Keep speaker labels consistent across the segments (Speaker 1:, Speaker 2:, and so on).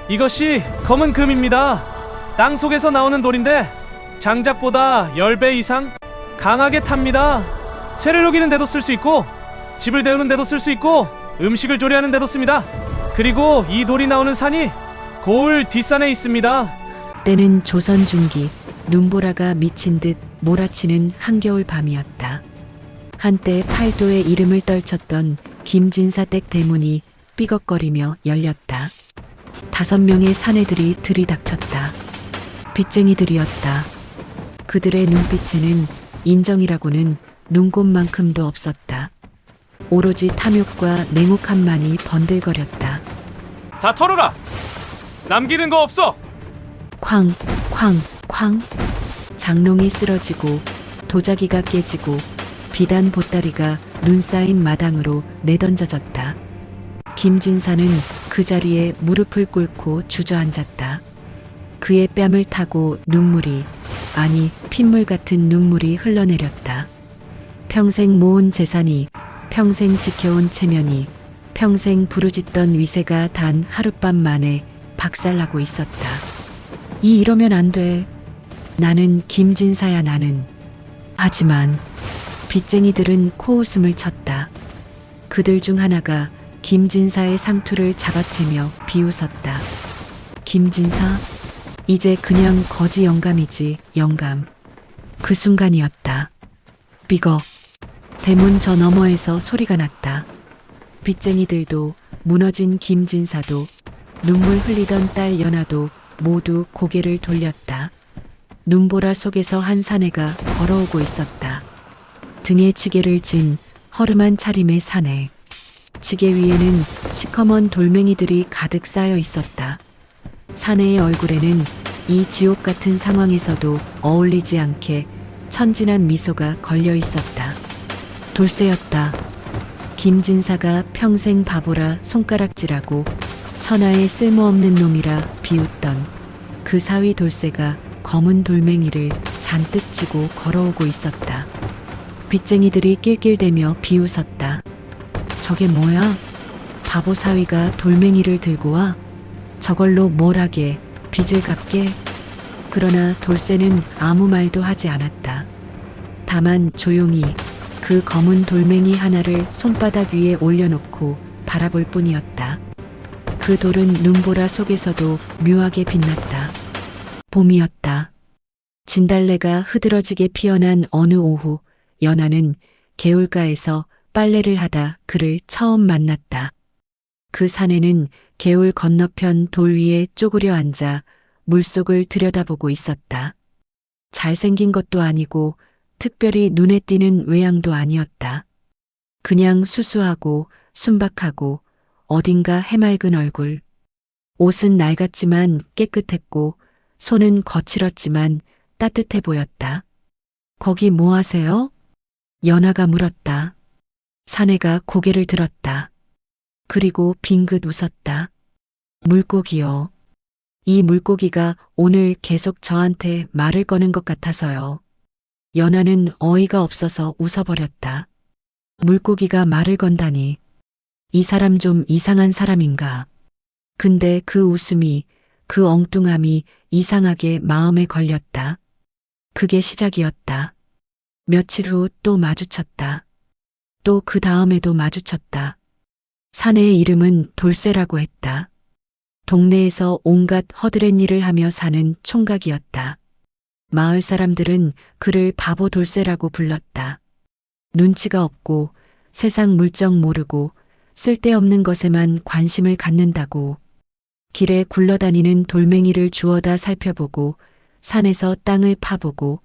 Speaker 1: 이것이 검은 금입니다. 땅 속에서 나오는 돌인데 장작보다 10배 이상 강하게 탑니다. 새를 녹이는 데도 쓸 수 있고 집을 데우는 데도 쓸 수 있고 음식을 조리하는 데도 씁니다. 그리고 이 돌이 나오는 산이 고을 뒷산에 있습니다.
Speaker 2: 때는 조선 중기 눈보라가 미친 듯 몰아치는 한겨울 밤이었다. 한때 팔도의 이름을 떨쳤던 김진사 댁 대문이 삐걱거리며 열렸다. 5명의 사내들이 들이닥쳤다. 빚쟁이들이었다. 그들의 눈빛에는 인정이라고는 눈곱만큼도 없었다. 오로지 탐욕과 냉혹함만이 번들거렸다.
Speaker 1: 다 털어라! 남기는 거 없어!
Speaker 2: 쾅, 쾅, 쾅. 장롱이 쓰러지고 도자기가 깨지고 비단 보따리가 눈 쌓인 마당으로 내던져졌다. 김진사는 그 자리에 무릎을 꿇고 주저앉았다. 그의 뺨을 타고 눈물이, 아니 핏물 같은 눈물이 흘러내렸다. 평생 모은 재산이, 평생 지켜온 체면이, 평생 부르짖던 위세가 단 하룻밤 만에 박살나고 있었다. 이러면 안 돼. 나는 김진사야 나는. 하지만 빚쟁이들은 코웃음을 쳤다. 그들 중 하나가 김진사의 상투를 잡아채며 비웃었다. 김진사? 이제 그냥 거지 영감이지, 영감. 그 순간이었다. 삐걱. 대문 저 너머에서 소리가 났다. 빚쟁이들도 무너진 김진사도 눈물 흘리던 딸 연아도 모두 고개를 돌렸다. 눈보라 속에서 한 사내가 걸어오고 있었다. 등에 지게를 진 허름한 차림의 사내. 지게 위에는 시커먼 돌멩이들이 가득 쌓여 있었다. 사내의 얼굴에는 이 지옥 같은 상황에서도 어울리지 않게 천진한 미소가 걸려 있었다. 돌쇠였다. 김진사가 평생 바보라 손가락질하고 천하의 쓸모없는 놈이라 비웃던 그 사위 돌쇠가 검은 돌멩이를 잔뜩 쥐고 걸어오고 있었다. 빚쟁이들이 낄낄대며 비웃었다. 저게 뭐야? 바보 사위가 돌멩이를 들고 와? 저걸로 뭘 하게? 빚을 갚게? 그러나 돌쇠는 아무 말도 하지 않았다. 다만 조용히 그 검은 돌멩이 하나를 손바닥 위에 올려놓고 바라볼 뿐이었다. 그 돌은 눈보라 속에서도 묘하게 빛났다. 봄이었다. 진달래가 흐드러지게 피어난 어느 오후, 연아는 개울가에서 빨래를 하다 그를 처음 만났다. 그 사내는 개울 건너편 돌 위에 쪼그려 앉아 물속을 들여다보고 있었다. 잘생긴 것도 아니고 특별히 눈에 띄는 외양도 아니었다. 그냥 수수하고 순박하고 어딘가 해맑은 얼굴. 옷은 낡았지만 깨끗했고 손은 거칠었지만 따뜻해 보였다. 거기 뭐 하세요? 연아가 물었다. 사내가 고개를 들었다. 그리고 빙긋 웃었다. 물고기요. 이 물고기가 오늘 계속 저한테 말을 거는 것 같아서요. 연아는 어이가 없어서 웃어버렸다. 물고기가 말을 건다니. 이 사람 좀 이상한 사람인가. 근데 그 웃음이, 그 엉뚱함이 이상하게 마음에 걸렸다. 그게 시작이었다. 며칠 후 또 마주쳤다. 또 그 다음에도 마주쳤다. 사내의 이름은 돌쇠라고 했다. 동네에서 온갖 허드렛 일을 하며 사는 총각이었다. 마을 사람들은 그를 바보 돌쇠라고 불렀다. 눈치가 없고 세상 물정 모르고 쓸데없는 것에만 관심을 갖는다고. 길에 굴러다니는 돌멩이를 주워다 살펴보고 산에서 땅을 파보고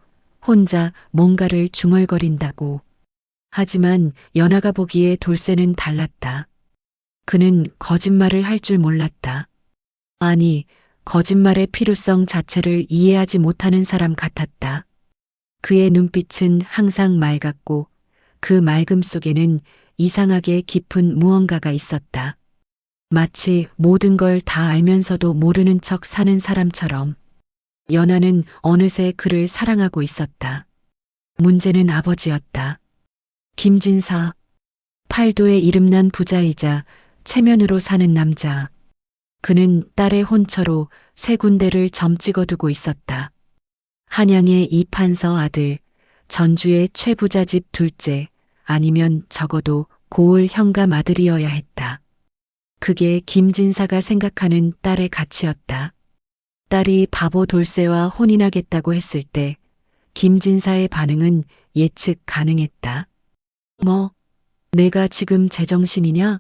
Speaker 2: 혼자 뭔가를 중얼거린다고. 하지만 연아가 보기에 돌쇠는 달랐다. 그는 거짓말을 할 줄 몰랐다. 아니, 거짓말의 필요성 자체를 이해하지 못하는 사람 같았다. 그의 눈빛은 항상 맑았고 그 맑음 속에는 이상하게 깊은 무언가가 있었다. 마치 모든 걸 다 알면서도 모르는 척 사는 사람처럼. 연아는 어느새 그를 사랑하고 있었다. 문제는 아버지였다. 김진사, 팔도에 이름난 부자이자 체면으로 사는 남자. 그는 딸의 혼처로 세 군데를 점 찍어두고 있었다. 한양의 이판서 아들, 전주의 최부자 집 둘째, 아니면 적어도 고을 현감 아들이어야 했다. 그게 김진사가 생각하는 딸의 가치였다. 딸이 바보 돌쇠와 혼인하겠다고 했을 때 김진사의 반응은 예측 가능했다. 뭐, 내가 지금 제정신이냐?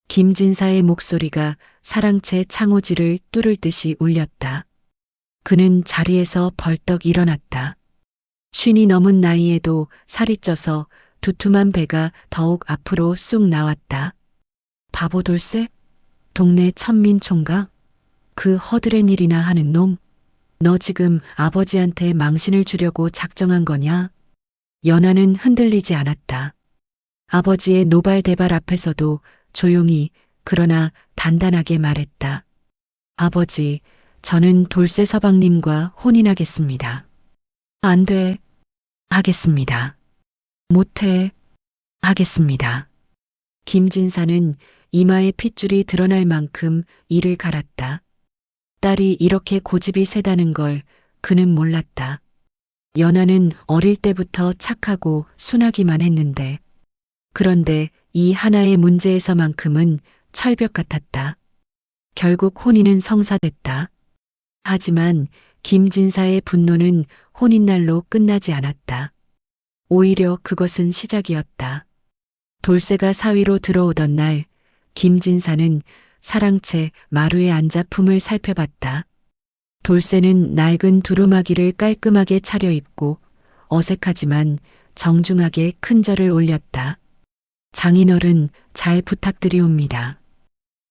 Speaker 2: 김진사의 목소리가 사랑채 창호지를 뚫을 듯이 울렸다. 그는 자리에서 벌떡 일어났다. 50이 넘은 나이에도 살이 쪄서 두툼한 배가 더욱 앞으로 쑥 나왔다. 바보 돌쇠? 동네 천민총각? 그 허드렛 일이나 하는 놈? 너 지금 아버지한테 망신을 주려고 작정한 거냐? 연하는 흔들리지 않았다. 아버지의 노발대발 앞에서도 조용히 그러나 단단하게 말했다. 아버지, 저는 돌쇠 서방님과 혼인하겠습니다. 안 돼. 하겠습니다. 못해. 하겠습니다. 김진사는 이마에 핏줄이 드러날 만큼 이를 갈았다. 딸이 이렇게 고집이 세다는 걸 그는 몰랐다. 연하는 어릴 때부터 착하고 순하기만 했는데, 그런데 이 하나의 문제에서만큼은 철벽 같았다. 결국 혼인은 성사됐다. 하지만 김진사의 분노는 혼인날로 끝나지 않았다. 오히려 그것은 시작이었다. 돌쇠가 사위로 들어오던 날, 김진사는 사랑채 마루에 앉아 품을 살펴봤다. 돌쇠는 낡은 두루마기를 깔끔하게 차려입고 어색하지만 정중하게 큰 절을 올렸다. 장인어른 잘 부탁드리옵니다.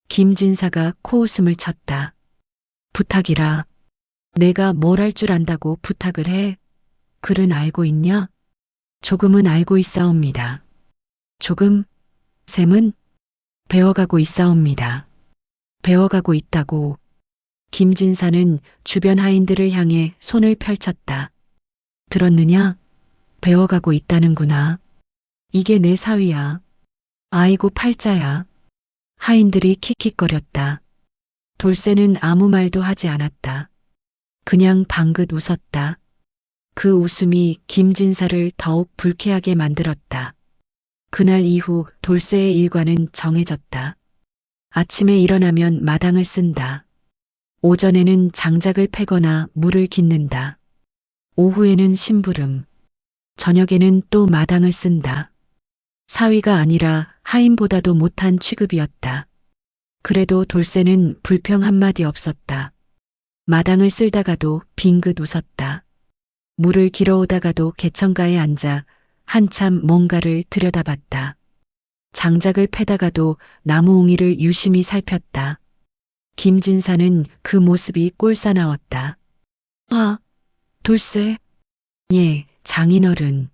Speaker 2: 김진사가 코웃음을 쳤다. 부탁이라. 내가 뭘 할 줄 안다고 부탁을 해? 글은 알고 있냐? 조금은 알고 있사옵니다. 조금? 셈은? 배워가고 있사옵니다. 배워가고 있다고. 김진사는 주변 하인들을 향해 손을 펼쳤다. 들었느냐? 배워가고 있다는구나. 이게 내 사위야. 아이고 팔자야. 하인들이 킥킥거렸다. 돌쇠는 아무 말도 하지 않았다. 그냥 방긋 웃었다. 그 웃음이 김진사를 더욱 불쾌하게 만들었다. 그날 이후 돌쇠의 일과는 정해졌다. 아침에 일어나면 마당을 쓴다. 오전에는 장작을 패거나 물을 깃는다. 오후에는 심부름. 저녁에는 또 마당을 쓴다. 사위가 아니라 하인보다도 못한 취급이었다. 그래도 돌쇠는 불평 한마디 없었다. 마당을 쓸다가도 빙긋 웃었다. 물을 길어오다가도 개천가에 앉아 한참 뭔가를 들여다봤다. 장작을 패다가도 나무옹이를 유심히 살폈다. 김진사는 그 모습이 꼴사나웠다. 아, 돌쇠. 예, 장인어른.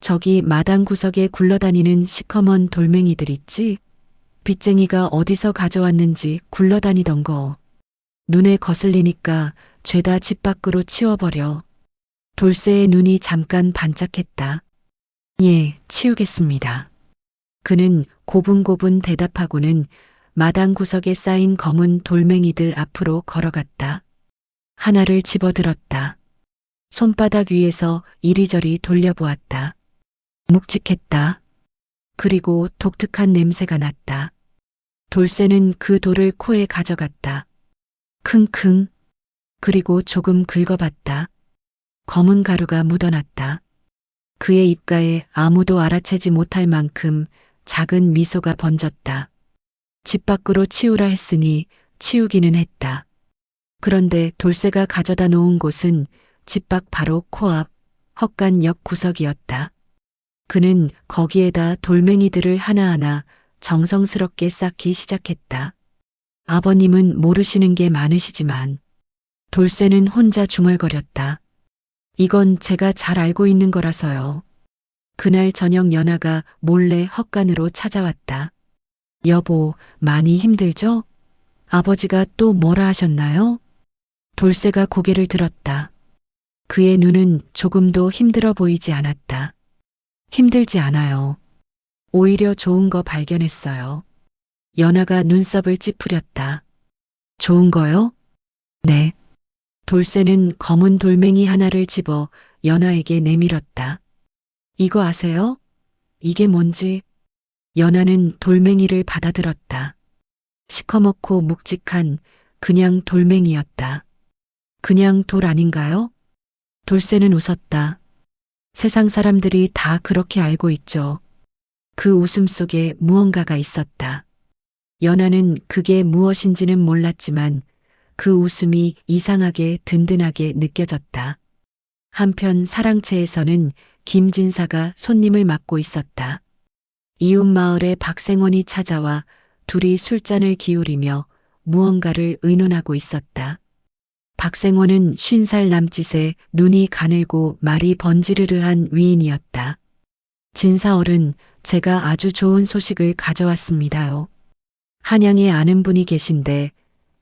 Speaker 2: 저기 마당 구석에 굴러다니는 시커먼 돌멩이들 있지? 빚쟁이가 어디서 가져왔는지 굴러다니던 거. 눈에 거슬리니까 죄다 집 밖으로 치워버려. 돌쇠의 눈이 잠깐 반짝했다. 예, 치우겠습니다. 그는 고분고분 대답하고는 마당 구석에 쌓인 검은 돌멩이들 앞으로 걸어갔다. 하나를 집어들었다. 손바닥 위에서 이리저리 돌려보았다. 묵직했다. 그리고 독특한 냄새가 났다. 돌쇠는 그 돌을 코에 가져갔다. 킁킁. 그리고 조금 긁어봤다. 검은 가루가 묻어났다. 그의 입가에 아무도 알아채지 못할 만큼 작은 미소가 번졌다. 집 밖으로 치우라 했으니 치우기는 했다. 그런데 돌쇠가 가져다 놓은 곳은 집 밖 바로 코앞 헛간 옆 구석이었다. 그는 거기에다 돌멩이들을 하나하나 정성스럽게 쌓기 시작했다. 아버님은 모르시는 게 많으시지만 돌쇠는 혼자 중얼거렸다. 이건 제가 잘 알고 있는 거라서요. 그날 저녁 연하가 몰래 헛간으로 찾아왔다. 여보, 많이 힘들죠? 아버지가 또 뭐라 하셨나요? 돌쇠가 고개를 들었다. 그의 눈은 조금도 힘들어 보이지 않았다. 힘들지 않아요. 오히려 좋은 거 발견했어요. 연하가 눈썹을 찌푸렸다. 좋은 거요? 네. 돌쇠는 검은 돌멩이 하나를 집어 연화에게 내밀었다. 이거 아세요? 이게 뭔지? 연화는 돌멩이를 받아들었다. 시커멓고 묵직한 그냥 돌멩이였다. 그냥 돌 아닌가요? 돌쇠는 웃었다. 세상 사람들이 다 그렇게 알고 있죠. 그 웃음 속에 무언가가 있었다. 연하는 그게 무엇인지는 몰랐지만 그 웃음이 이상하게 든든하게 느껴졌다. 한편 사랑채에서는 김진사가 손님을 맡고 있었다. 이웃 마을에 박생원이 찾아와 둘이 술잔을 기울이며 무언가를 의논하고 있었다. 박생원은 50살 남짓에 눈이 가늘고 말이 번지르르한 위인이었다. 진사어른, 제가 아주 좋은 소식을 가져왔습니다요. 한양에 아는 분이 계신데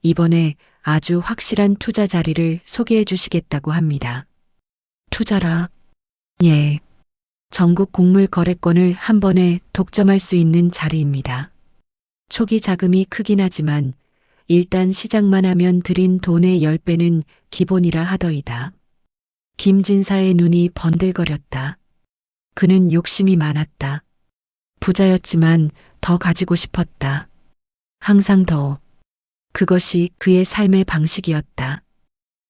Speaker 2: 이번에 아주 확실한 투자 자리를 소개해 주시겠다고 합니다. 투자라? 예. 전국 곡물 거래권을 한 번에 독점할 수 있는 자리입니다. 초기 자금이 크긴 하지만 일단 시작만 하면 들인 돈의 10배는 기본이라 하더이다. 김진사의 눈이 번들거렸다. 그는 욕심이 많았다. 부자였지만 더 가지고 싶었다. 항상 더. 그것이 그의 삶의 방식이었다.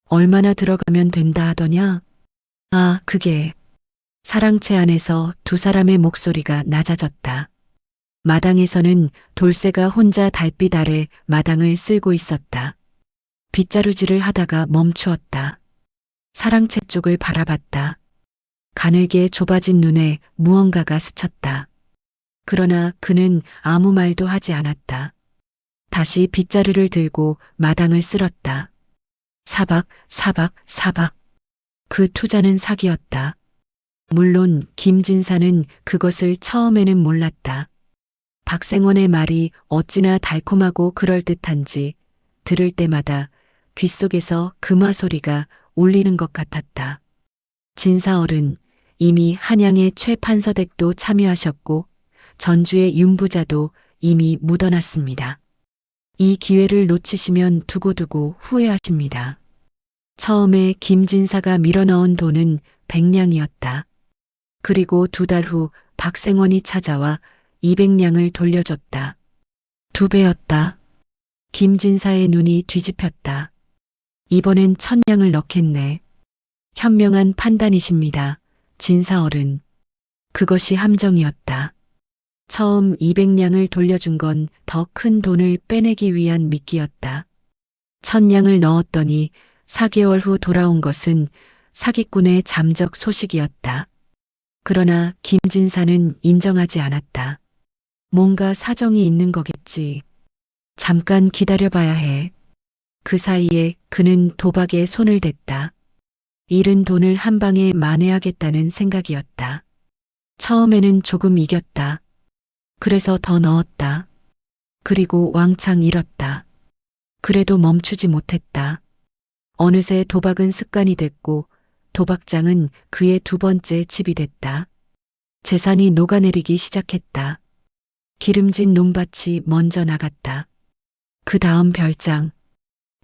Speaker 2: 얼마나 들어가면 된다 하더냐? 아, 그게. 사랑채 안에서 두 사람의 목소리가 낮아졌다. 마당에서는 돌쇠가 혼자 달빛 아래 마당을 쓸고 있었다. 빗자루질을 하다가 멈추었다. 사랑채 쪽을 바라봤다. 가늘게 좁아진 눈에 무언가가 스쳤다. 그러나 그는 아무 말도 하지 않았다. 다시 빗자루를 들고 마당을 쓸었다. 사박, 사박, 사박. 그 투자는 사기였다. 물론 김진사는 그것을 처음에는 몰랐다. 박생원의 말이 어찌나 달콤하고 그럴듯한지 들을 때마다 귓속에서 금화 소리가 울리는 것 같았다. 진사어른, 이미 한양의 최판서댁도 참여하셨고 전주의 윤부자도 이미 묻어났습니다. 이 기회를 놓치시면 두고두고 후회하십니다. 처음에 김진사가 밀어넣은 돈은 100냥이었다. 그리고 2달 후 박생원이 찾아와 200냥을 돌려줬다. 2배였다. 김진사의 눈이 뒤집혔다. 이번엔 1000냥을 넣겠네. 현명한 판단이십니다. 진사어른. 그것이 함정이었다. 처음 200냥을 돌려준 건 더 큰 돈을 빼내기 위한 미끼였다. 1000냥을 넣었더니 4개월 후 돌아온 것은 사기꾼의 잠적 소식이었다. 그러나 김진사는 인정하지 않았다. 뭔가 사정이 있는 거겠지. 잠깐 기다려봐야 해. 그 사이에 그는 도박에 손을 댔다. 잃은 돈을 한 방에 만회하겠다는 생각이었다. 처음에는 조금 이겼다. 그래서 더 넣었다. 그리고 왕창 잃었다. 그래도 멈추지 못했다. 어느새 도박은 습관이 됐고 도박장은 그의 2번째 집이 됐다. 재산이 녹아내리기 시작했다. 기름진 논밭이 먼저 나갔다. 그 다음 별장,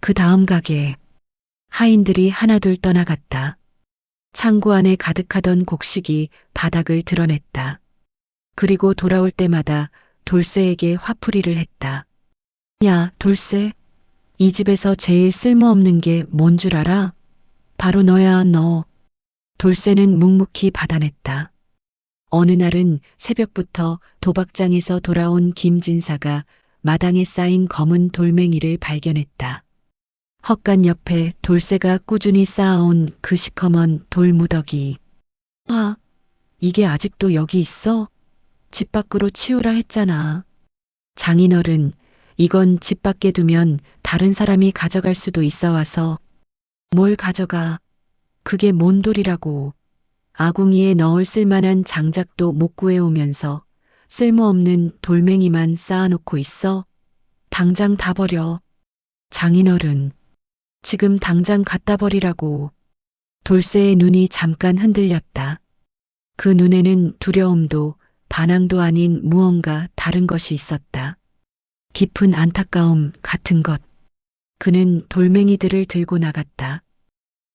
Speaker 2: 그 다음 가게. 하인들이 하나둘 떠나갔다. 창고 안에 가득하던 곡식이 바닥을 드러냈다. 그리고 돌아올 때마다 돌쇠에게 화풀이를 했다. 야, 돌쇠. 이 집에서 제일 쓸모없는 게 뭔 줄 알아? 바로 너야, 너. 돌쇠는 묵묵히 받아냈다. 어느 날은 새벽부터 도박장에서 돌아온 김진사가 마당에 쌓인 검은 돌멩이를 발견했다. 헛간 옆에 돌쇠가 꾸준히 쌓아온 그 시커먼 돌무더기. 아, 이게 아직도 여기 있어? 집 밖으로 치우라 했잖아. 장인어른, 이건 집 밖에 두면 다른 사람이 가져갈 수도 있어 와서. 뭘 가져가? 그게 뭔 돌이라고. 아궁이에 넣을 쓸만한 장작도 못 구해오면서 쓸모없는 돌멩이만 쌓아놓고 있어? 당장 다 버려. 장인어른, 지금 당장 갖다 버리라고. 돌쇠의 눈이 잠깐 흔들렸다. 그 눈에는 두려움도 반항도 아닌 무언가 다른 것이 있었다. 깊은 안타까움 같은 것. 그는 돌멩이들을 들고 나갔다.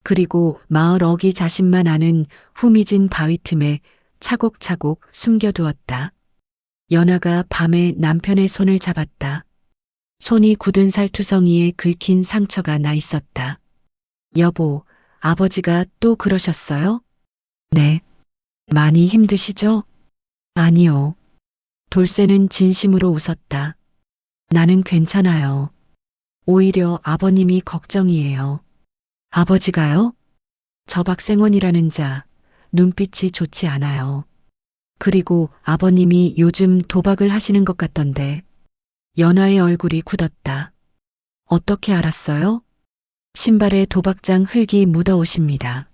Speaker 2: 그리고 마을 어기 자신만 아는 후미진 바위 틈에 차곡차곡 숨겨두었다. 연아가 밤에 남편의 손을 잡았다. 손이 굳은 살투성이에 긁힌 상처가 나 있었다. 여보, 아버지가 또 그러셨어요? 네. 많이 힘드시죠? 아니요. 돌쇠는 진심으로 웃었다. 나는 괜찮아요. 오히려 아버님이 걱정이에요. 아버지가요? 저 박생원이라는 자, 눈빛이 좋지 않아요. 그리고 아버님이 요즘 도박을 하시는 것 같던데. 연아의 얼굴이 굳었다. 어떻게 알았어요? 신발에 도박장 흙이 묻어오십니다.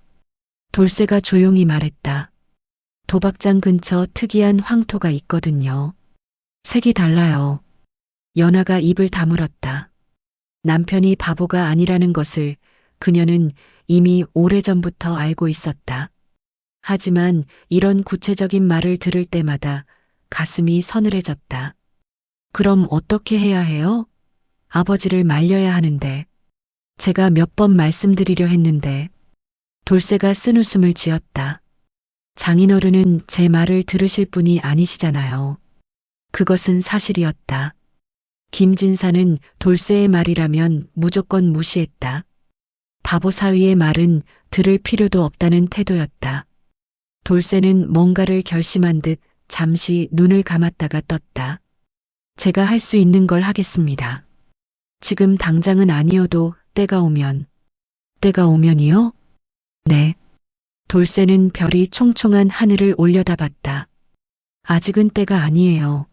Speaker 2: 돌쇠가 조용히 말했다. 도박장 근처 특이한 황토가 있거든요. 색이 달라요. 연아가 입을 다물었다. 남편이 바보가 아니라는 것을 그녀는 이미 오래전부터 알고 있었다. 하지만 이런 구체적인 말을 들을 때마다 가슴이 서늘해졌다. 그럼 어떻게 해야 해요? 아버지를 말려야 하는데. 제가 몇 번 말씀드리려 했는데. 돌쇠가 쓴웃음을 지었다. 장인어른은 제 말을 들으실 분이 아니시잖아요. 그것은 사실이었다. 김진사는 돌쇠의 말이라면 무조건 무시했다. 바보 사위의 말은 들을 필요도 없다는 태도였다. 돌쇠는 뭔가를 결심한 듯 잠시 눈을 감았다가 떴다. 제가 할 수 있는 걸 하겠습니다. 지금 당장은 아니어도 때가 오면. 때가 오면이요? 네. 돌쇠는 별이 총총한 하늘을 올려다봤다. 아직은 때가 아니에요.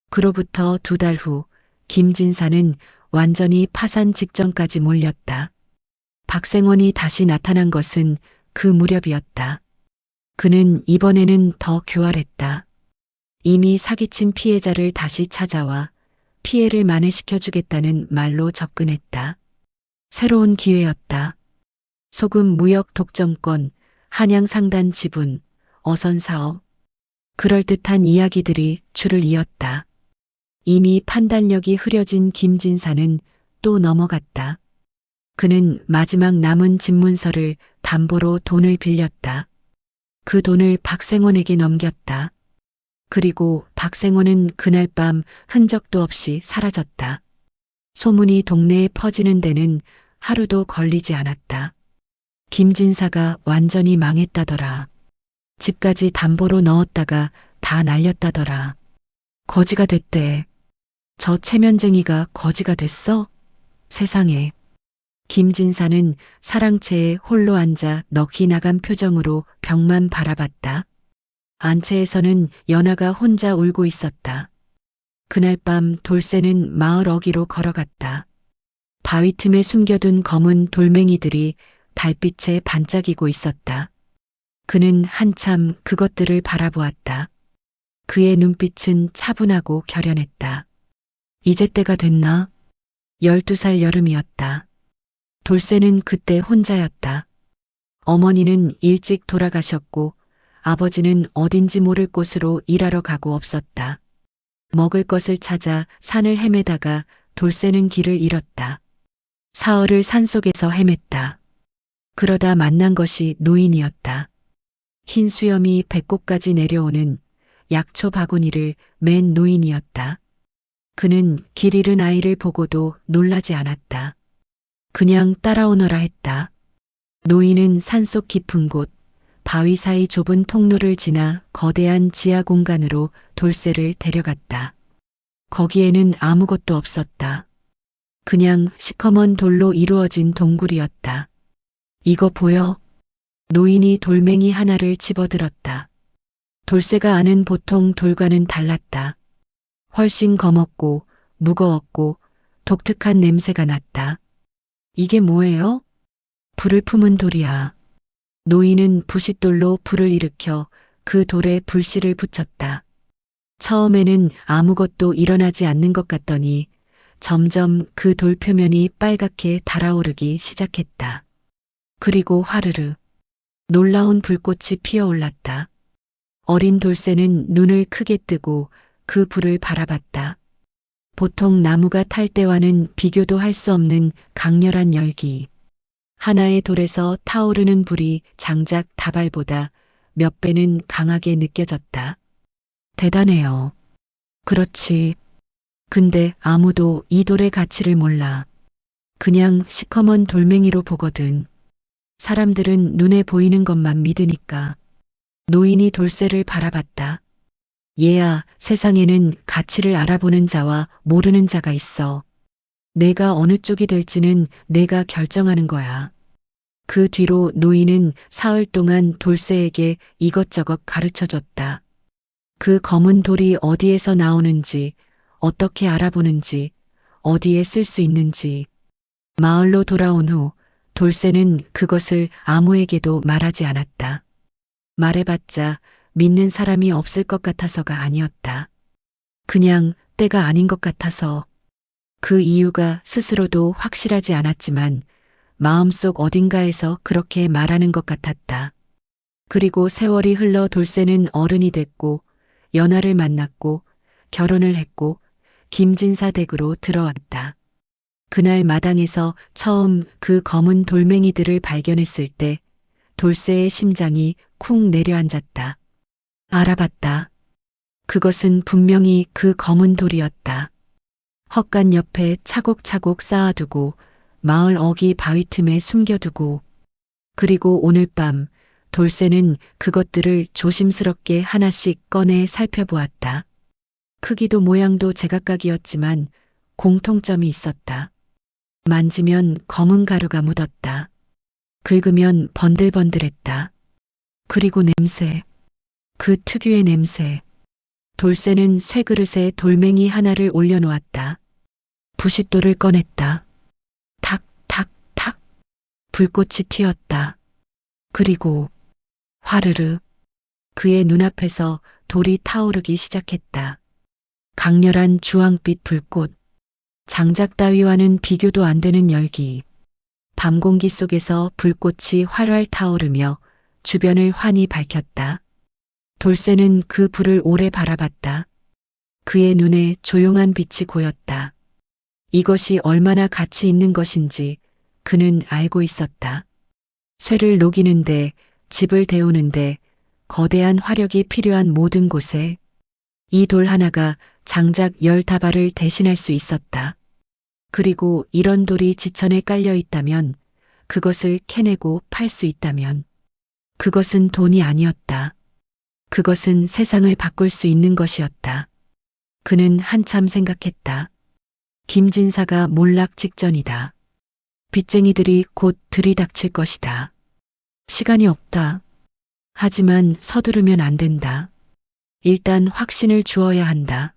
Speaker 2: 그로부터 2달 후 김진사는 완전히 파산 직전까지 몰렸다. 박생원이 다시 나타난 것은 그 무렵이었다. 그는 이번에는 더 교활했다. 이미 사기친 피해자를 다시 찾아와 피해를 만회시켜주겠다는 말로 접근했다. 새로운 기회였다. 소금 무역 독점권, 한양 상단 지분, 어선 사업. 그럴듯한 이야기들이 줄을 이었다. 이미 판단력이 흐려진 김진사는 또 넘어갔다. 그는 마지막 남은 집문서를 담보로 돈을 빌렸다. 그 돈을 박생원에게 넘겼다. 그리고 박생원은 그날 밤 흔적도 없이 사라졌다. 소문이 동네에 퍼지는 데는 하루도 걸리지 않았다. 김진사가 완전히 망했다더라. 집까지 담보로 넣었다가 다 날렸다더라. 거지가 됐대. 저 체면쟁이가 거지가 됐어? 세상에. 김진사는 사랑채에 홀로 앉아 넋이 나간 표정으로 벽만 바라봤다. 안채에서는 연아가 혼자 울고 있었다. 그날 밤 돌쇠는 마을 어귀로 걸어갔다. 바위 틈에 숨겨둔 검은 돌멩이들이 달빛에 반짝이고 있었다. 그는 한참 그것들을 바라보았다. 그의 눈빛은 차분하고 결연했다. 이제 때가 됐나? 12살 여름이었다. 돌쇠는 그때 혼자였다. 어머니는 일찍 돌아가셨고 아버지는 어딘지 모를 곳으로 일하러 가고 없었다. 먹을 것을 찾아 산을 헤매다가 돌쇠는 길을 잃었다. 사흘을 산속에서 헤맸다. 그러다 만난 것이 노인이었다. 흰 수염이 배꼽까지 내려오는 약초 바구니를 맨 노인이었다. 그는 길 잃은 아이를 보고도 놀라지 않았다. 그냥 따라오너라 했다. 노인은 산속 깊은 곳, 바위 사이 좁은 통로를 지나 거대한 지하 공간으로 돌쇠를 데려갔다. 거기에는 아무것도 없었다. 그냥 시커먼 돌로 이루어진 동굴이었다. 이거 보여? 노인이 돌멩이 하나를 집어들었다. 돌쇠가 아는 보통 돌과는 달랐다. 훨씬 검었고 무거웠고 독특한 냄새가 났다. 이게 뭐예요? 불을 품은 돌이야. 노인은 부싯돌로 불을 일으켜 그 돌에 불씨를 붙였다. 처음에는 아무것도 일어나지 않는 것 같더니 점점 그 돌 표면이 빨갛게 달아오르기 시작했다. 그리고 화르르 놀라운 불꽃이 피어올랐다. 어린 돌쇠는 눈을 크게 뜨고 그 불을 바라봤다. 보통 나무가 탈 때와는 비교도 할 수 없는 강렬한 열기. 하나의 돌에서 타오르는 불이 장작 다발보다 몇 배는 강하게 느껴졌다. 대단해요. 그렇지. 근데 아무도 이 돌의 가치를 몰라. 그냥 시커먼 돌멩이로 보거든. 사람들은 눈에 보이는 것만 믿으니까. 노인이 돌쇠를 바라봤다. 얘야, 세상에는 가치를 알아보는 자와 모르는 자가 있어. 내가 어느 쪽이 될지는 내가 결정하는 거야. 그 뒤로 노인은 사흘 동안 돌쇠에게 이것저것 가르쳐 줬다. 그 검은 돌이 어디에서 나오는지, 어떻게 알아보는지, 어디에 쓸 수 있는지. 마을로 돌아온 후 돌쇠는 그것을 아무에게도 말하지 않았다. 말해봤자 믿는 사람이 없을 것 같아서가 아니었다. 그냥 때가 아닌 것 같아서. 그 이유가 스스로도 확실하지 않았지만 마음속 어딘가에서 그렇게 말하는 것 같았다. 그리고 세월이 흘러 돌쇠는 어른이 됐고 연하를 만났고 결혼을 했고 김진사 댁으로 들어왔다. 그날 마당에서 처음 그 검은 돌멩이들을 발견했을 때 돌쇠의 심장이 쿵 내려앉았다. 알아봤다. 그것은 분명히 그 검은 돌이었다. 헛간 옆에 차곡차곡 쌓아두고 마을 어귀 바위 틈에 숨겨두고 그리고 오늘 밤 돌쇠는 그것들을 조심스럽게 하나씩 꺼내 살펴보았다. 크기도 모양도 제각각이었지만 공통점이 있었다. 만지면 검은 가루가 묻었다. 긁으면 번들번들했다. 그리고 냄새. 그 특유의 냄새. 돌쇠는 쇠그릇에 돌멩이 하나를 올려놓았다. 부싯돌을 꺼냈다. 탁, 탁, 탁. 불꽃이 튀었다. 그리고 화르르. 그의 눈앞에서 돌이 타오르기 시작했다. 강렬한 주황빛 불꽃. 장작 따위와는 비교도 안 되는 열기. 밤 공기 속에서 불꽃이 활활 타오르며 주변을 환히 밝혔다. 돌쇠는 그 불을 오래 바라봤다. 그의 눈에 조용한 빛이 고였다. 이것이 얼마나 가치 있는 것인지 그는 알고 있었다. 쇠를 녹이는데, 집을 데우는데, 거대한 화력이 필요한 모든 곳에 이 돌 하나가 장작 10다발을 대신할 수 있었다. 그리고 이런 돌이 지천에 깔려 있다면, 그것을 캐내고 팔 수 있다면, 그것은 돈이 아니었다. 그것은 세상을 바꿀 수 있는 것이었다. 그는 한참 생각했다. 김진사가 몰락 직전이다. 빚쟁이들이 곧 들이닥칠 것이다. 시간이 없다. 하지만 서두르면 안 된다. 일단 확신을 주어야 한다.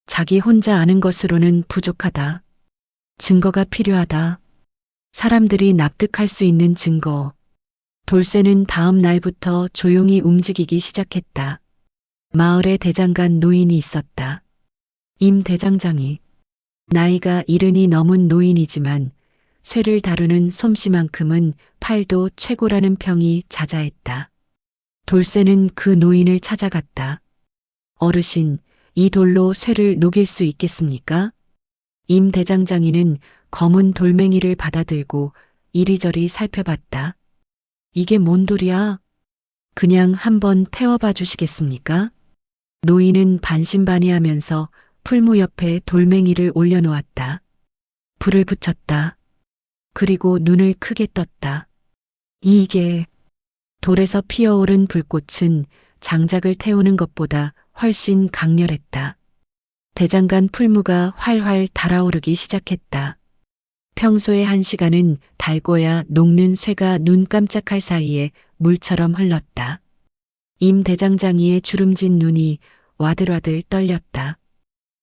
Speaker 2: 자기 혼자 아는 것으로는 부족하다. 증거가 필요하다. 사람들이 납득할 수 있는 증거. 돌쇠는 다음 날부터 조용히 움직이기 시작했다. 마을에 대장간 노인이 있었다. 임 대장장이. 나이가 70이 넘은 노인이지만 쇠를 다루는 솜씨만큼은 팔도 최고라는 평이 자자했다. 돌쇠는 그 노인을 찾아갔다. 어르신, 이 돌로 쇠를 녹일 수 있겠습니까? 임 대장장이는 검은 돌멩이를 받아들고 이리저리 살펴봤다. 이게 뭔 돌이야? 그냥 한번 태워봐 주시겠습니까? 노인은 반신반의하면서 풀무 옆에 돌멩이를 올려놓았다. 불을 붙였다. 그리고 눈을 크게 떴다. 이게 돌에서 피어오른 불꽃은 장작을 태우는 것보다 훨씬 강렬했다. 대장간 풀무가 활활 달아오르기 시작했다. 평소의 1시간은 달궈야 녹는 쇠가 눈 깜짝할 사이에 물처럼 흘렀다. 임 대장장이의 주름진 눈이 와들와들 떨렸다.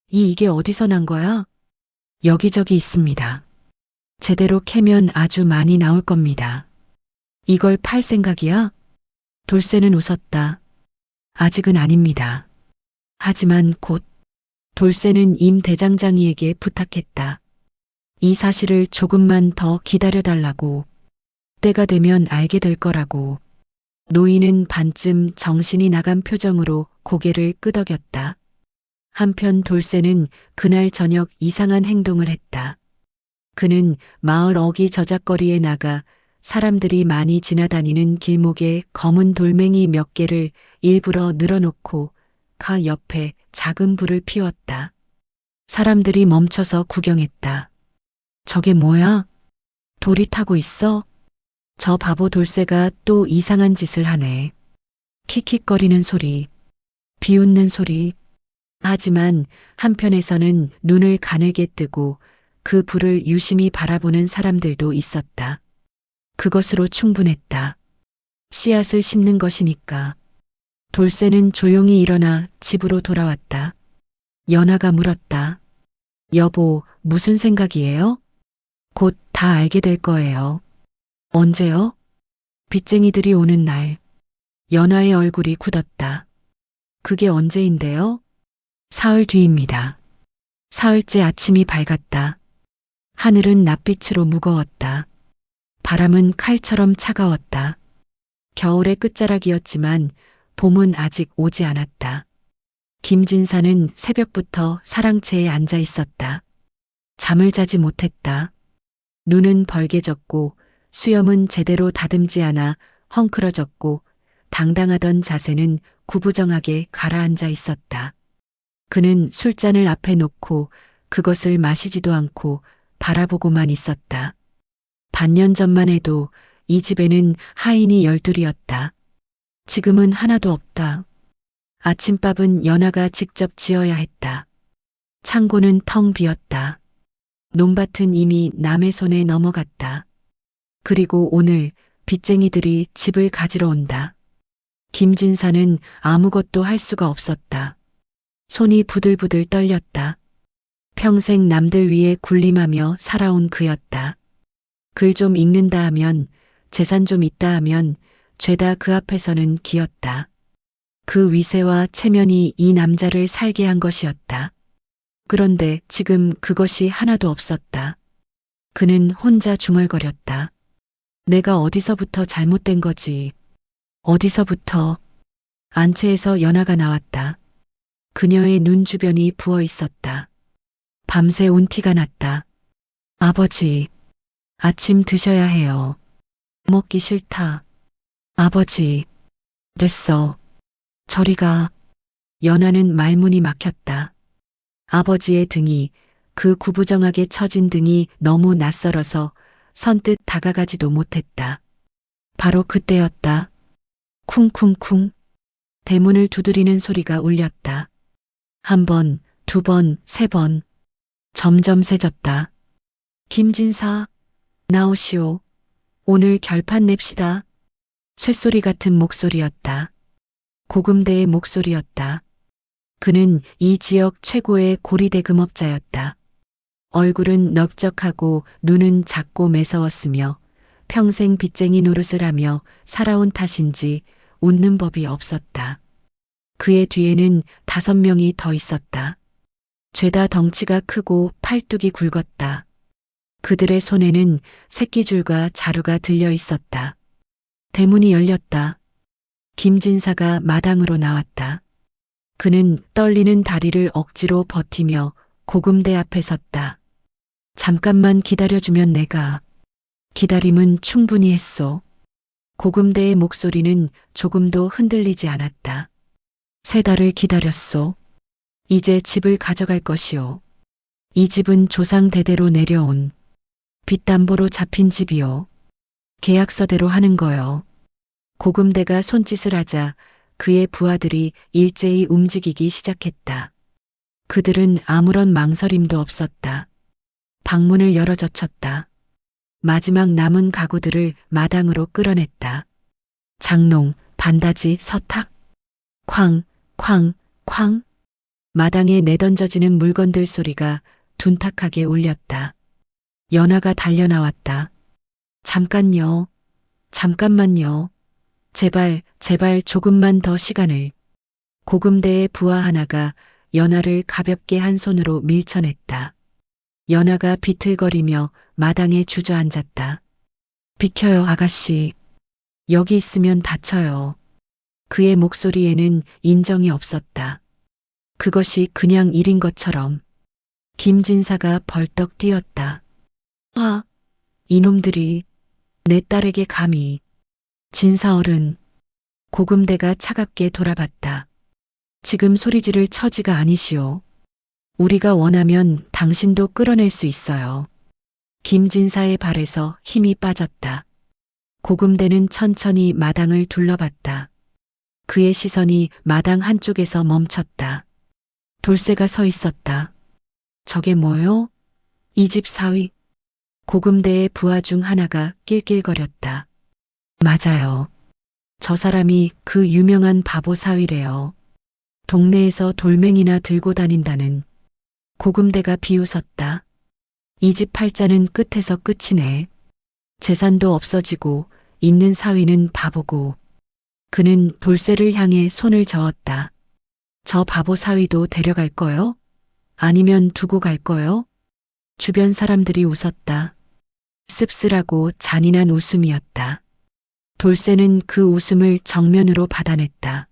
Speaker 2: 이게 어디서 난 거야? 여기저기 있습니다. 제대로 캐면 아주 많이 나올 겁니다. 이걸 팔 생각이야? 돌쇠는 웃었다. 아직은 아닙니다. 하지만 곧 돌쇠는 임 대장장이에게 부탁했다. 이 사실을 조금만 더 기다려달라고. 때가 되면 알게 될 거라고. 노인은 반쯤 정신이 나간 표정으로 고개를 끄덕였다. 한편 돌쇠는 그날 저녁 이상한 행동을 했다. 그는 마을 어귀 저작거리에 나가 사람들이 많이 지나다니는 길목에 검은 돌멩이 몇 개를 일부러 늘어놓고 가 옆에 작은 불을 피웠다. 사람들이 멈춰서 구경했다. 저게 뭐야? 돌이 타고 있어? 저 바보 돌쇠가 또 이상한 짓을 하네. 킥킥거리는 소리, 비웃는 소리. 하지만 한편에서는 눈을 가늘게 뜨고 그 불을 유심히 바라보는 사람들도 있었다. 그것으로 충분했다. 씨앗을 심는 것이니까. 돌쇠는 조용히 일어나 집으로 돌아왔다. 연아가 물었다. 여보, 무슨 생각이에요? 곧 다 알게 될 거예요. 언제요? 빚쟁이들이 오는 날. 연아의 얼굴이 굳었다. 그게 언제인데요? 사흘 뒤입니다. 사흘째 아침이 밝았다. 하늘은 낯빛으로 무거웠다. 바람은 칼처럼 차가웠다. 겨울의 끝자락이었지만 봄은 아직 오지 않았다. 김진사는 새벽부터 사랑채에 앉아 있었다. 잠을 자지 못했다. 눈은 벌개졌고 수염은 제대로 다듬지 않아 헝클어졌고 당당하던 자세는 구부정하게 가라앉아 있었다. 그는 술잔을 앞에 놓고 그것을 마시지도 않고 바라보고만 있었다. 반년 전만 해도 이 집에는 하인이 12이었다. 지금은 하나도 없다. 아침밥은 연아가 직접 지어야 했다. 창고는 텅 비었다. 논밭은 이미 남의 손에 넘어갔다. 그리고 오늘 빚쟁이들이 집을 가지러 온다. 김진사는 아무것도 할 수가 없었다. 손이 부들부들 떨렸다. 평생 남들 위에 군림하며 살아온 그였다. 글 좀 읽는다 하면, 재산 좀 있다 하면 죄다 그 앞에서는 기었다. 그 위세와 체면이 이 남자를 살게 한 것이었다. 그런데 지금 그것이 하나도 없었다. 그는 혼자 중얼거렸다. 내가 어디서부터 잘못된 거지. 어디서부터. 안채에서 연아가 나왔다. 그녀의 눈 주변이 부어 있었다. 밤새 운티가 났다. 아버지, 아침 드셔야 해요. 먹기 싫다. 아버지, 됐어. 저리 가. 연아는 말문이 막혔다. 아버지의 등이, 그 구부정하게 처진 등이 너무 낯설어서 선뜻 다가가지도 못했다. 바로 그때였다. 쿵쿵쿵. 대문을 두드리는 소리가 울렸다. 한 번, 두 번, 세 번. 점점 세졌다. 김진사, 나오시오. 오늘 결판 냅시다. 쇳소리 같은 목소리였다. 고금대의 목소리였다. 그는 이 지역 최고의 고리대금업자였다. 얼굴은 넓적하고 눈은 작고 매서웠으며 평생 빚쟁이 노릇을 하며 살아온 탓인지 웃는 법이 없었다. 그의 뒤에는 5명이 더 있었다. 죄다 덩치가 크고 팔뚝이 굵었다. 그들의 손에는 새끼줄과 자루가 들려 있었다. 대문이 열렸다. 김진사가 마당으로 나왔다. 그는 떨리는 다리를 억지로 버티며 고금대 앞에 섰다. 잠깐만 기다려주면 내가. 기다림은 충분히 했소. 고금대의 목소리는 조금도 흔들리지 않았다. 3달을 기다렸소. 이제 집을 가져갈 것이오. 이 집은 조상 대대로 내려온 빚담보로 잡힌 집이오. 계약서대로 하는 거요. 고금대가 손짓을 하자 그의 부하들이 일제히 움직이기 시작했다. 그들은 아무런 망설임도 없었다. 방문을 열어 젖혔다. 마지막 남은 가구들을 마당으로 끌어냈다. 장롱, 반다지, 서탁. 쾅, 쾅, 쾅. 마당에 내던져지는 물건들 소리가 둔탁하게 울렸다. 연아가 달려나왔다. 잠깐요. 잠깐만요. 제발, 제발 조금만 더 시간을. 고금대의 부하 하나가 연아를 가볍게 한 손으로 밀쳐냈다. 연아가 비틀거리며 마당에 주저앉았다. 비켜요, 아가씨. 여기 있으면 다쳐요. 그의 목소리에는 인정이 없었다. 그것이 그냥 일인 것처럼. 김진사가 벌떡 뛰었다. 아, 이놈들이 내 딸에게 감히. 진사어른. 고금대가 차갑게 돌아봤다. 지금 소리 지를 처지가 아니시오. 우리가 원하면 당신도 끌어낼 수 있어요. 김진사의 발에서 힘이 빠졌다. 고금대는 천천히 마당을 둘러봤다. 그의 시선이 마당 한쪽에서 멈췄다. 돌쇠가 서 있었다. 저게 뭐요? 이 집 사위. 고금대의 부하 중 하나가 낄낄거렸다. 맞아요. 저 사람이 그 유명한 바보 사위래요. 동네에서 돌멩이나 들고 다닌다는. 고금대가 비웃었다. 이 집 팔자는 끝에서 끝이네. 재산도 없어지고 있는 사위는 바보고. 그는 돌쇠를 향해 손을 저었다. 저 바보 사위도 데려갈 거요? 아니면 두고 갈 거요? 주변 사람들이 웃었다. 씁쓸하고 잔인한 웃음이었다. 돌쇠는 그 웃음을 정면으로 받아냈다.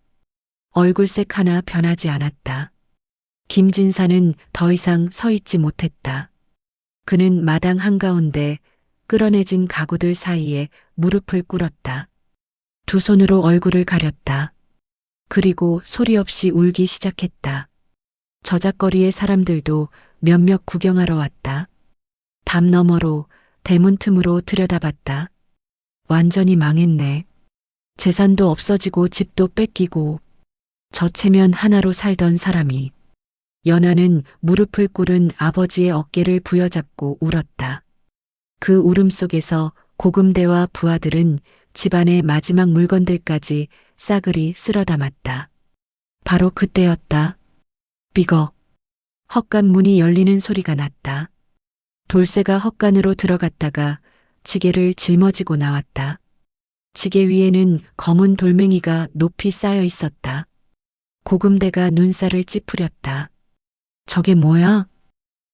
Speaker 2: 얼굴색 하나 변하지 않았다. 김진사는 더 이상 서 있지 못했다. 그는 마당 한가운데 끌어내진 가구들 사이에 무릎을 꿇었다. 두 손으로 얼굴을 가렸다. 그리고 소리 없이 울기 시작했다. 저작거리의 사람들도 몇몇 구경하러 왔다. 담 너머로 대문 틈으로 들여다봤다. 완전히 망했네. 재산도 없어지고 집도 뺏기고 저 체면 하나로 살던 사람이. 연하는 무릎을 꿇은 아버지의 어깨를 부여잡고 울었다. 그 울음 속에서 고금대와 부하들은 집안의 마지막 물건들까지 싸그리 쓸어 담았다. 바로 그때였다. 삐거. 헛간 문이 열리는 소리가 났다. 돌쇠가 헛간으로 들어갔다가 지게를 짊어지고 나왔다. 지게 위에는 검은 돌멩이가 높이 쌓여 있었다. 고금대가 눈살을 찌푸렸다. 저게 뭐야?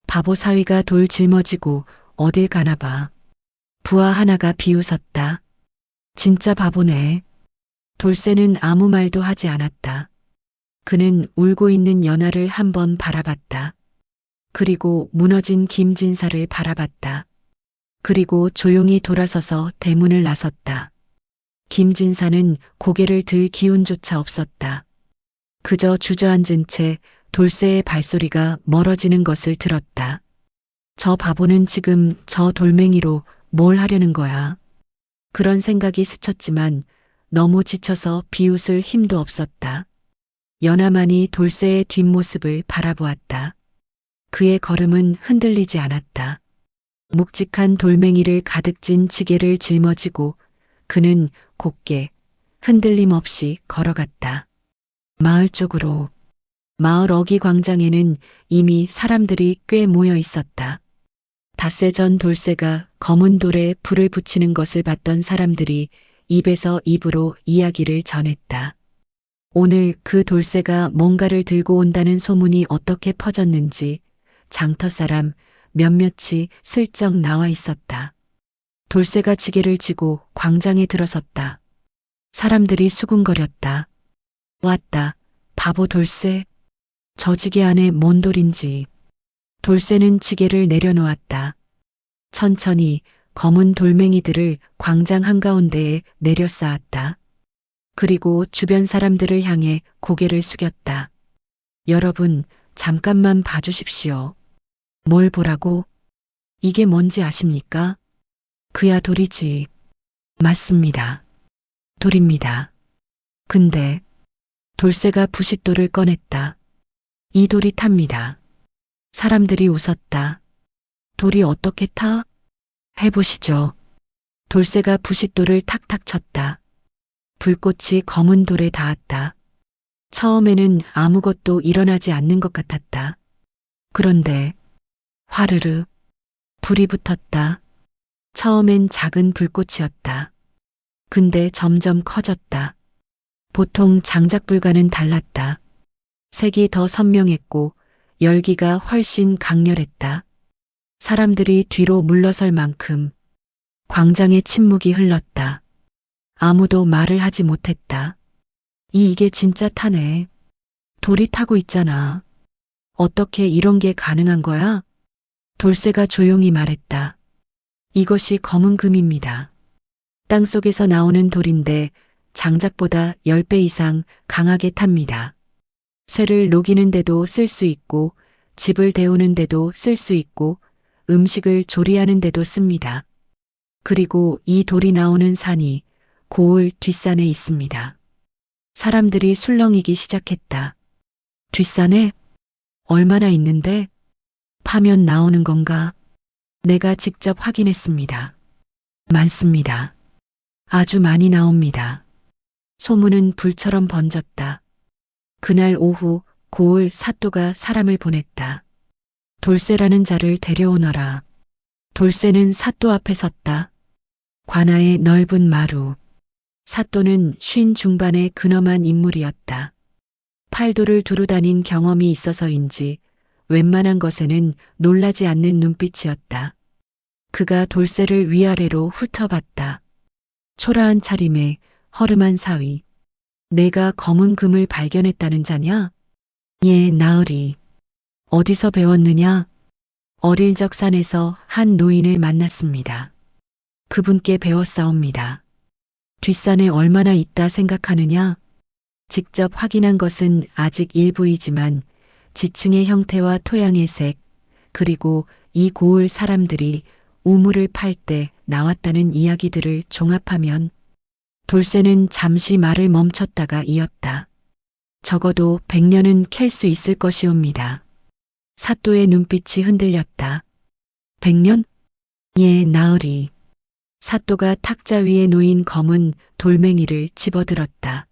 Speaker 2: 바보 사위가 돌 짊어지고 어딜 가나 봐. 부하 하나가 비웃었다. 진짜 바보네. 돌쇠는 아무 말도 하지 않았다. 그는 울고 있는 연하를 한번 바라봤다. 그리고 무너진 김진사를 바라봤다. 그리고 조용히 돌아서서 대문을 나섰다. 김진사는 고개를 들 기운조차 없었다. 그저 주저앉은 채 돌쇠의 발소리가 멀어지는 것을 들었다. 저 바보는 지금 저 돌멩이로 뭘 하려는 거야? 그런 생각이 스쳤지만 너무 지쳐서 비웃을 힘도 없었다. 연하만이 돌쇠의 뒷모습을 바라보았다. 그의 걸음은 흔들리지 않았다. 묵직한 돌멩이를 가득 진 지게를 짊어지고 그는 곱게 흔들림 없이 걸어갔다. 마을 쪽으로. 마을 어기 광장에는 이미 사람들이 꽤 모여 있었다. 닷새 전 돌쇠가 검은 돌에 불을 붙이는 것을 봤던 사람들이 입에서 입으로 이야기를 전했다. 오늘 그 돌쇠가 뭔가를 들고 온다는 소문이 어떻게 퍼졌는지 장터 사람 몇몇이 슬쩍 나와 있었다. 돌쇠가 지게를 지고 광장에 들어섰다. 사람들이 수군거렸다. 왔다. 바보 돌쇠. 저 지게 안에 뭔 돌인지. 돌쇠는 지게를 내려놓았다. 천천히 검은 돌멩이들을 광장 한가운데에 내려 쌓았다. 그리고 주변 사람들을 향해 고개를 숙였다. 여러분, 잠깐만 봐주십시오. 뭘 보라고? 이게 뭔지 아십니까? 그야 돌이지. 맞습니다. 돌입니다. 근데 돌쇠가 부싯돌을 꺼냈다. 이 돌이 탑니다. 사람들이 웃었다. 돌이 어떻게 타? 해보시죠. 돌쇠가 부싯돌을 탁탁 쳤다. 불꽃이 검은 돌에 닿았다. 처음에는 아무것도 일어나지 않는 것 같았다. 그런데 화르르 불이 붙었다. 처음엔 작은 불꽃이었다. 근데 점점 커졌다. 보통 장작불과는 달랐다. 색이 더 선명했고 열기가 훨씬 강렬했다. 사람들이 뒤로 물러설 만큼 광장에 침묵이 흘렀다. 아무도 말을 하지 못했다. 이게 진짜 타네. 돌이 타고 있잖아. 어떻게 이런 게 가능한 거야? 돌쇠가 조용히 말했다. 이것이 검은 금입니다. 땅속에서 나오는 돌인데 장작보다 10배 이상 강하게 탑니다. 쇠를 녹이는데도 쓸 수 있고, 집을 데우는데도 쓸 수 있고, 음식을 조리하는데도 씁니다. 그리고 이 돌이 나오는 산이 고을 뒷산에 있습니다. 사람들이 술렁이기 시작했다. 뒷산에? 얼마나 있는데? 파면 나오는 건가? 내가 직접 확인했습니다. 많습니다. 아주 많이 나옵니다. 소문은 불처럼 번졌다. 그날 오후 고을 사또가 사람을 보냈다. 돌쇠라는 자를 데려오너라. 돌쇠는 사또 앞에 섰다. 관아의 넓은 마루. 사또는 쉰 중반의 근엄한 인물이었다. 팔도를 두루 다닌 경험이 있어서인지 웬만한 것에는 놀라지 않는 눈빛이었다. 그가 돌쇠를 위아래로 훑어봤다. 초라한 차림에 허름한 사위. 내가 검은 금을 발견했다는 자냐? 예, 나으리. 어디서 배웠느냐? 어릴 적 산에서 한 노인을 만났습니다. 그분께 배웠사옵니다. 뒷산에 얼마나 있다 생각하느냐? 직접 확인한 것은 아직 일부이지만 지층의 형태와 토양의 색, 그리고 이 고을 사람들이 우물을 팔 때 나왔다는 이야기들을 종합하면 돌쇠는 잠시 말을 멈췄다가 이었다. 적어도 100년은 캘 수 있을 것이옵니다. 사또의 눈빛이 흔들렸다. 100년? 예, 나으리. 사또가 탁자 위에 놓인 검은 돌멩이를 집어들었다.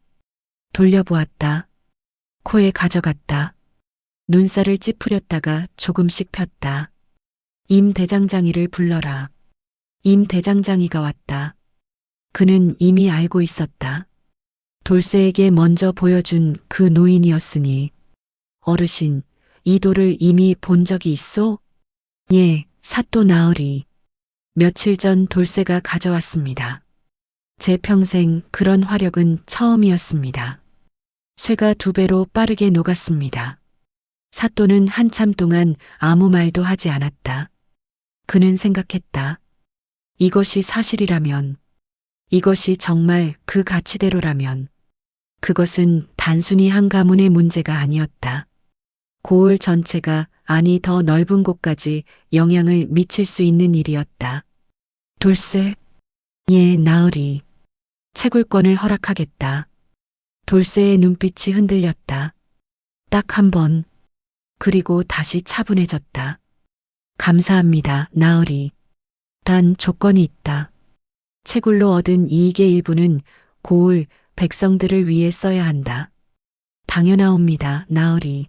Speaker 2: 돌려보았다. 코에 가져갔다. 눈살을 찌푸렸다가 조금씩 폈다. 임 대장장이를 불러라. 임 대장장이가 왔다. 그는 이미 알고 있었다. 돌쇠에게 먼저 보여준 그 노인이었으니 어르신, 이 돌을 이미 본 적이 있소? 예, 사또 나으리. 며칠 전 돌쇠가 가져왔습니다. 제 평생 그런 화력은 처음이었습니다. 쇠가 2배로 빠르게 녹았습니다. 사또는 한참 동안 아무 말도 하지 않았다. 그는 생각했다. 이것이 사실이라면, 이것이 정말 그 가치대로라면, 그것은 단순히 한 가문의 문제가 아니었다. 고을 전체가, 아니 더 넓은 곳까지 영향을 미칠 수 있는 일이었다. 돌쇠? 예, 나으리. 채굴권을 허락하겠다. 돌쇠의 눈빛이 흔들렸다. 딱 한 번. 그리고 다시 차분해졌다. 감사합니다, 나으리. 단 조건이 있다. 채굴로 얻은 이익의 일부는 고을 백성들을 위해 써야 한다. 당연하옵니다, 나으리.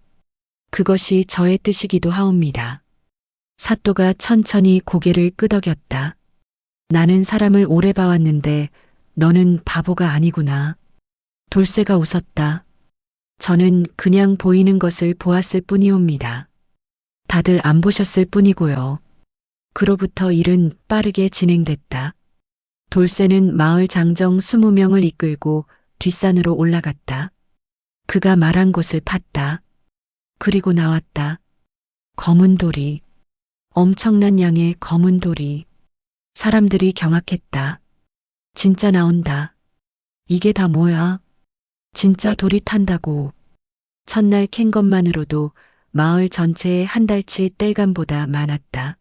Speaker 2: 그것이 저의 뜻이기도 하옵니다. 사또가 천천히 고개를 끄덕였다. 나는 사람을 오래 봐왔는데 너는 바보가 아니구나. 돌쇠가 웃었다. 저는 그냥 보이는 것을 보았을 뿐이옵니다. 다들 안 보셨을 뿐이고요. 그로부터 일은 빠르게 진행됐다. 돌쇠는 마을 장정 20명을 이끌고 뒷산으로 올라갔다. 그가 말한 곳을 팠다. 그리고 나왔다. 검은 돌이. 엄청난 양의 검은 돌이. 사람들이 경악했다. 진짜 나온다. 이게 다 뭐야? 진짜 돌이 탄다고. 첫날 캔 것만으로도 마을 전체의 한 달치 땔감보다 많았다.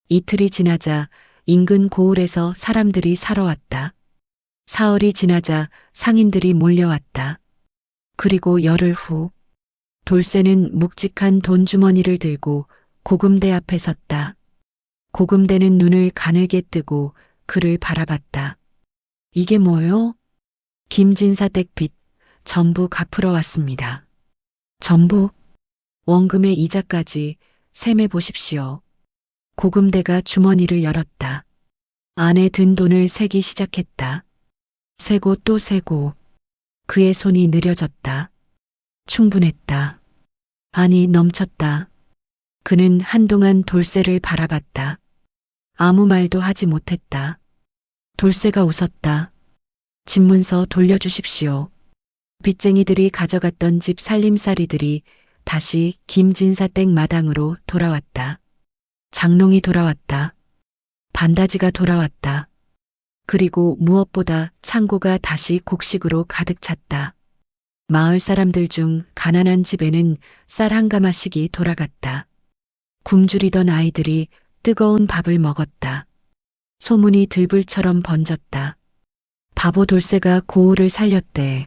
Speaker 2: 이틀이 지나자 인근 고을에서 사람들이 사러 왔다. 사흘이 지나자 상인들이 몰려왔다. 그리고 열흘 후 돌쇠는 묵직한 돈주머니를 들고 고금대 앞에 섰다. 고금대는 눈을 가늘게 뜨고 그를 바라봤다. 이게 뭐요? 김진사 댁빚 전부 갚으러 왔습니다. 전부? 원금의 이자까지 셈해 보십시오. 고금대가 주머니를 열었다. 안에 든 돈을 세기 시작했다. 세고 또 세고. 그의 손이 느려졌다. 충분했다. 아니, 넘쳤다. 그는 한동안 돌쇠를 바라봤다. 아무 말도 하지 못했다. 돌쇠가 웃었다. 집문서 돌려주십시오. 빚쟁이들이 가져갔던 집 살림살이들이 다시 김진사 댁 마당으로 돌아왔다. 장롱이 돌아왔다. 반다지가 돌아왔다. 그리고 무엇보다 창고가 다시 곡식으로 가득 찼다. 마을 사람들 중 가난한 집에는 쌀 한 가마씩이 돌아갔다. 굶주리던 아이들이 뜨거운 밥을 먹었다. 소문이 들불처럼 번졌다. 바보 돌쇠가 고을을 살렸대.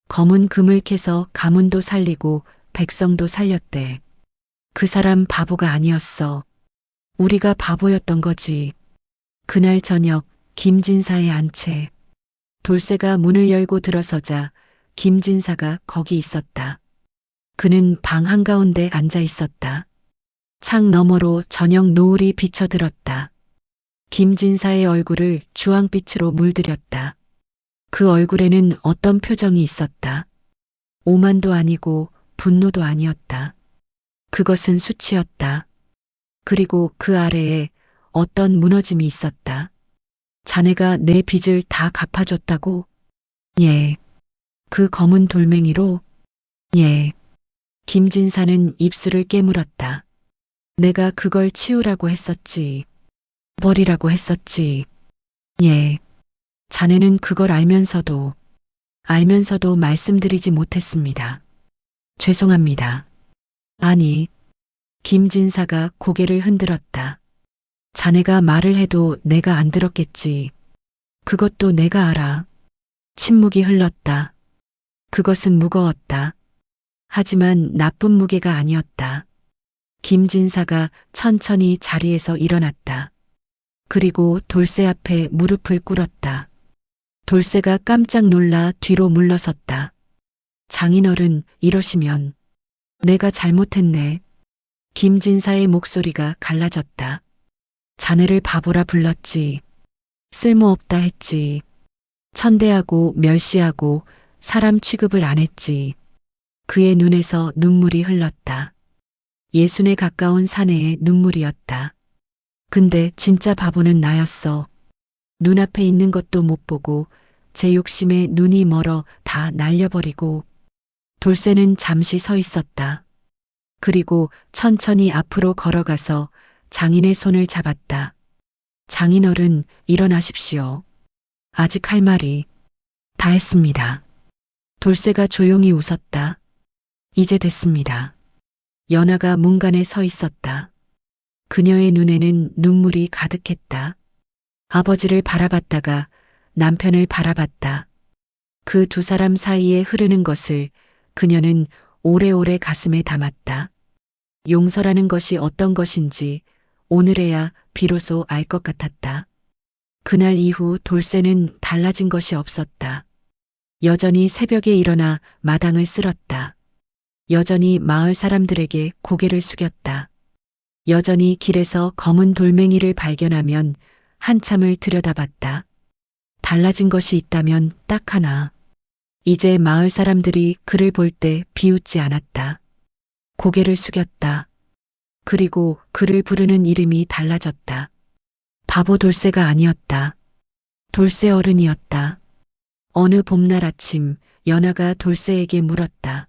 Speaker 2: 검은 금을 캐서 가문도 살리고 백성도 살렸대. 그 사람 바보가 아니었어. 우리가 바보였던 거지. 그날 저녁 김진사의 안채. 돌쇠가 문을 열고 들어서자 김진사가 거기 있었다. 그는 방 한가운데 앉아 있었다. 창 너머로 저녁 노을이 비쳐들었다. 김진사의 얼굴을 주황빛으로 물들였다. 그 얼굴에는 어떤 표정이 있었다. 오만도 아니고 분노도 아니었다. 그것은 수치였다. 그리고 그 아래에 어떤 무너짐이 있었다. 자네가 내 빚을 다 갚아줬다고? 예. 그 검은 돌멩이로? 예. 김진사는 입술을 깨물었다. 내가 그걸 치우라고 했었지. 버리라고 했었지. 예. 자네는 그걸 알면서도 말씀드리지 못했습니다. 죄송합니다. 아니. 김진사가 고개를 흔들었다. 자네가 말을 해도 내가 안 들었겠지. 그것도 내가 알아. 침묵이 흘렀다. 그것은 무거웠다. 하지만 나쁜 무게가 아니었다. 김진사가 천천히 자리에서 일어났다. 그리고 돌쇠 앞에 무릎을 꿇었다. 돌쇠가 깜짝 놀라 뒤로 물러섰다. 장인어른, 이러시면 내가 잘못했네. 김진사의 목소리가 갈라졌다. 자네를 바보라 불렀지. 쓸모없다 했지. 천대하고 멸시하고 사람 취급을 안 했지. 그의 눈에서 눈물이 흘렀다. 예순에 가까운 사내의 눈물이었다. 근데 진짜 바보는 나였어. 눈앞에 있는 것도 못 보고 제 욕심에 눈이 멀어 다 날려버리고. 돌쇠는 잠시 서 있었다. 그리고 천천히 앞으로 걸어가서 장인의 손을 잡았다. 장인어른, 일어나십시오. 아직 할 말이 다 했습니다. 돌쇠가 조용히 웃었다. 이제 됐습니다. 연하가 문간에 서 있었다. 그녀의 눈에는 눈물이 가득했다. 아버지를 바라봤다가 남편을 바라봤다. 그 두 사람 사이에 흐르는 것을 그녀는 오래오래 가슴에 담았다. 용서라는 것이 어떤 것인지 오늘에야 비로소 알 것 같았다. 그날 이후 돌쇠는 달라진 것이 없었다. 여전히 새벽에 일어나 마당을 쓸었다. 여전히 마을 사람들에게 고개를 숙였다. 여전히 길에서 검은 돌멩이를 발견하면 한참을 들여다봤다. 달라진 것이 있다면 딱 하나. 이제 마을 사람들이 그를 볼 때 비웃지 않았다. 고개를 숙였다. 그리고 그를 부르는 이름이 달라졌다. 바보 돌쇠가 아니었다. 돌쇠 어른이었다. 어느 봄날 아침 연하가 돌쇠에게 물었다.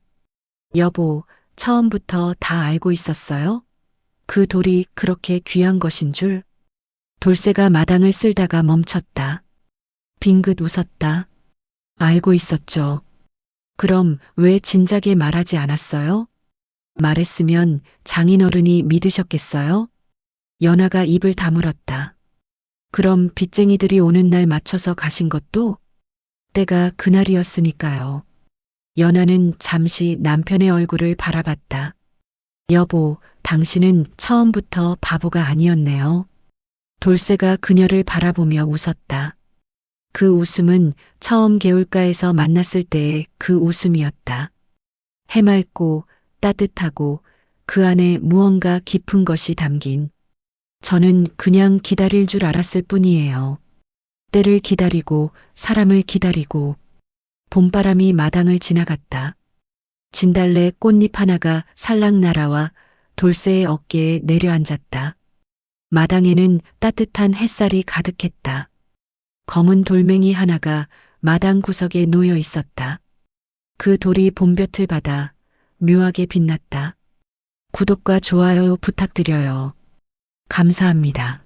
Speaker 2: 여보, 처음부터 다 알고 있었어요? 그 돌이 그렇게 귀한 것인 줄? 돌쇠가 마당을 쓸다가 멈췄다. 빙긋 웃었다. 알고 있었죠. 그럼 왜 진작에 말하지 않았어요? 말했으면 장인어른이 믿으셨겠어요? 연하가 입을 다물었다. 그럼 빚쟁이들이 오는 날 맞춰서 가신 것도 때가 그날이었으니까요. 연하는 잠시 남편의 얼굴을 바라봤다. 여보, 당신은 처음부터 바보가 아니었네요. 돌쇠가 그녀를 바라보며 웃었다. 그 웃음은 처음 개울가에서 만났을 때의 그 웃음이었다. 해맑고 따뜻하고 그 안에 무언가 깊은 것이 담긴. 저는 그냥 기다릴 줄 알았을 뿐이에요. 때를 기다리고 사람을 기다리고. 봄바람이 마당을 지나갔다. 진달래 꽃잎 하나가 살랑 날아와 돌쇠의 어깨에 내려앉았다. 마당에는 따뜻한 햇살이 가득했다. 검은 돌멩이 하나가 마당 구석에 놓여 있었다. 그 돌이 봄볕을 받아 묘하게 빛났다. 구독과 좋아요 부탁드려요. 감사합니다.